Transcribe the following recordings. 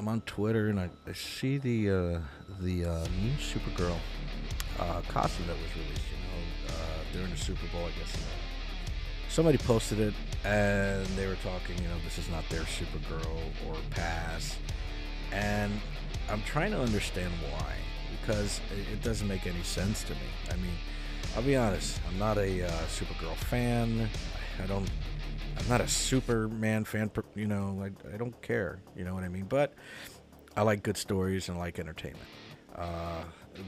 I'm on Twitter and I see the new Supergirl costume that was released. During the Super Bowl, I guess. Somebody posted it and they were talking. This is not their Supergirl or pass, and I'm trying to understand why, because it doesn't make any sense to me. I mean, I'll be honest. I'm not a Supergirl fan. I'm not a Superman fan. I don't care. You know what I mean? But I like good stories and I like entertainment.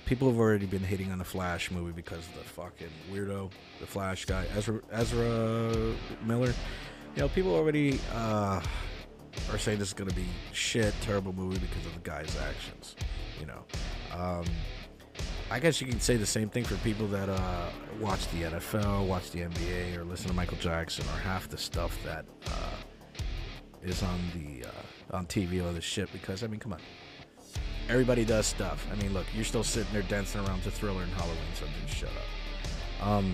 People have already been hating on the Flash movie because of the fucking weirdo, the Flash guy, Ezra Miller. People already are saying this is gonna be shit, terrible movie because of the guy's actions. I guess you can say the same thing for people that watch the NFL, watch the NBA, or listen to Michael Jackson, or half the stuff that is on TV or this shit. Because come on. Everybody does stuff. Look, you're still sitting there dancing around to Thriller and Halloween, so just shut up.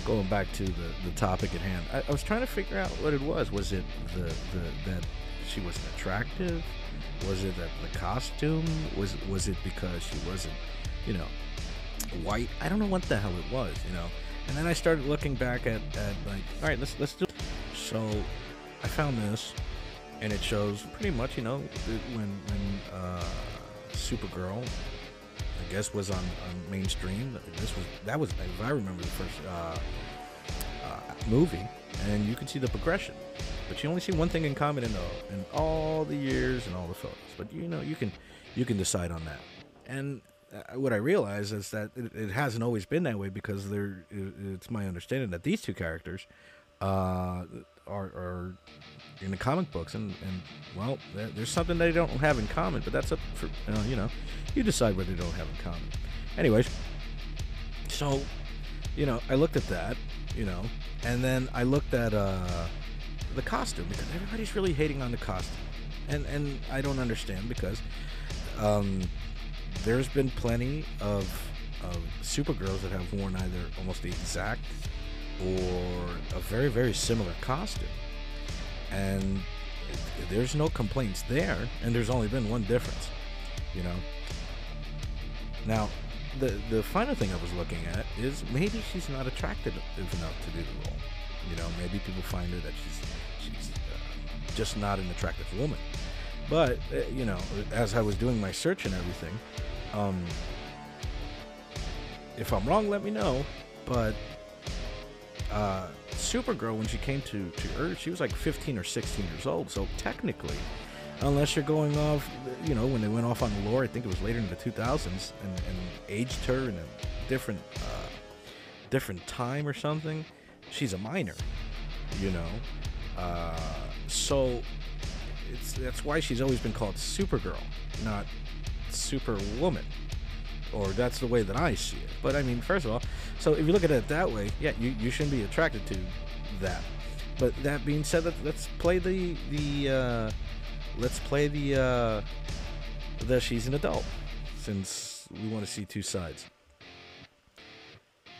Going back to the topic at hand, I was trying to figure out what it was. Was it that she wasn't attractive? Was it that the costume? Was it because she wasn't, white? I don't know what the hell it was, And then I started looking back at like, all right, let's do it. So I found this, and it shows pretty much, when Supergirl, I guess, was on mainstream. That was, if I remember, the first movie, and you can see the progression. But you only see one thing in common in all the years and all the photos. But you can decide on that. And what I realize is that it hasn't always been that way, because it's my understanding that these two characters are in the comic books, and well, there's something they don't have in common, but that's up for you decide what they don't have in common. Anyways, so I looked at that, and then I looked at the costume, because everybody's really hating on the costume, and I don't understand, because there's been plenty of Supergirls that have worn either almost the exact or a very, very similar costume, and there's no complaints there, and there's only been one difference. Now the final thing I was looking at is maybe she's not attractive enough to do the role. Maybe people find her that she's just not an attractive woman. But as I was doing my search and everything, if I'm wrong, let me know. But Supergirl, when she came to Earth, she was like 15 or 16 years old. So technically, unless you're going off, when they went off on the lore, I think it was later in the 2000s, and aged her in a different time or something, she's a minor. So that's why she's always been called Supergirl, not Superwoman. Or that's the way that I see it. But first of all, so if you look at it that way, yeah, you shouldn't be attracted to that. But that being said, let's play the she's an adult, since we want to see two sides.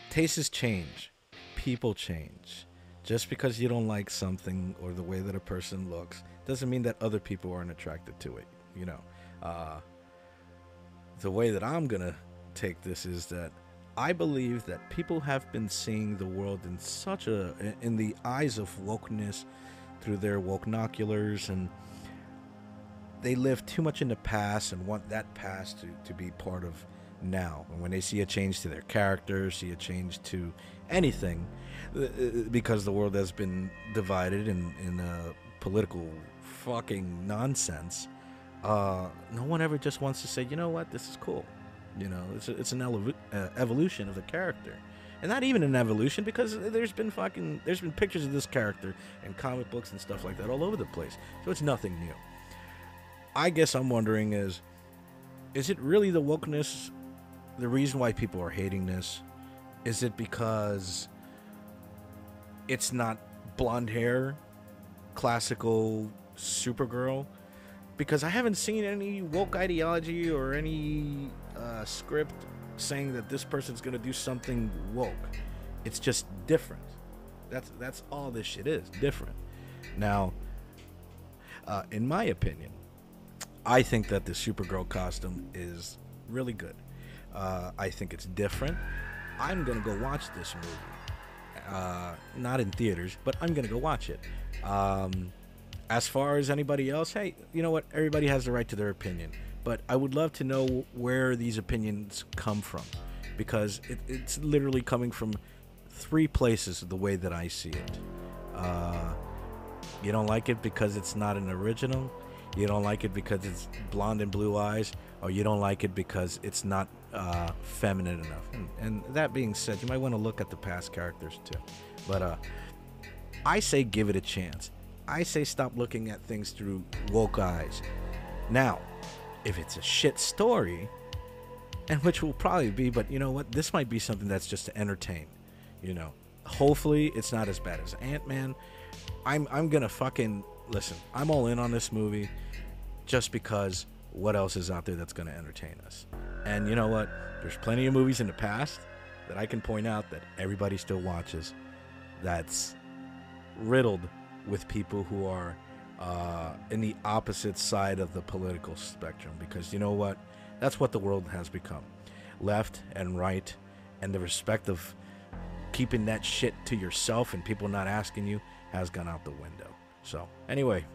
Tastes change, people change. Just because you don't like something or the way that a person looks doesn't mean that other people aren't attracted to it. The way that I'm gonna take this is that I believe that people have been seeing the world in the eyes of wokeness, through their woke-noculars, and they live too much in the past and want that past to be part of now. And when they see a change to their character, see a change to anything, because the world has been divided in political fucking nonsense, no one ever just wants to say, you know what, this is cool. It's an evolution of the character. And not even an evolution, because there's been pictures of this character in comic books and stuff like that all over the place. So it's nothing new. I guess I'm wondering is it really the wokeness, the reason why people are hating this? Is it because it's not blonde hair, classical Supergirl? Because I haven't seen any woke ideology or any script saying that this person's gonna do something woke. It's just different. That's all this shit is, different. Now, in my opinion, I think that the Supergirl costume is really good. I think it's different. I'm gonna go watch this movie. Not in theaters, but I'm gonna go watch it. As far as anybody else, hey, you know what? Everybody has the right to their opinion, but I would love to know where these opinions come from, because it's literally coming from three places the way that I see it. You don't like it because it's not an original. You don't like it because it's blonde and blue eyes, or you don't like it because it's not feminine enough. And that being said, you might want to look at the past characters too. But I say give it a chance. I say stop looking at things through woke eyes. Now, if it's a shit story, and which will probably be, but you know what? This might be something that's just to entertain. You know, hopefully it's not as bad as Ant-Man. I'm gonna fucking listen. I'm all in on this movie, just because what else is out there that's gonna entertain us? And you know what? There's plenty of movies in the past that I can point out that everybody still watches. That's riddled with people who are in the opposite side of the political spectrum, because you know what? That's what the world has become. Left and right, and the respect of keeping that shit to yourself and people not asking you has gone out the window. So anyway,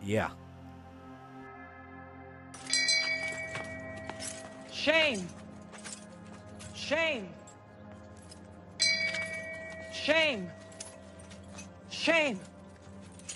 yeah. Shame. Shame. Shame. Shame.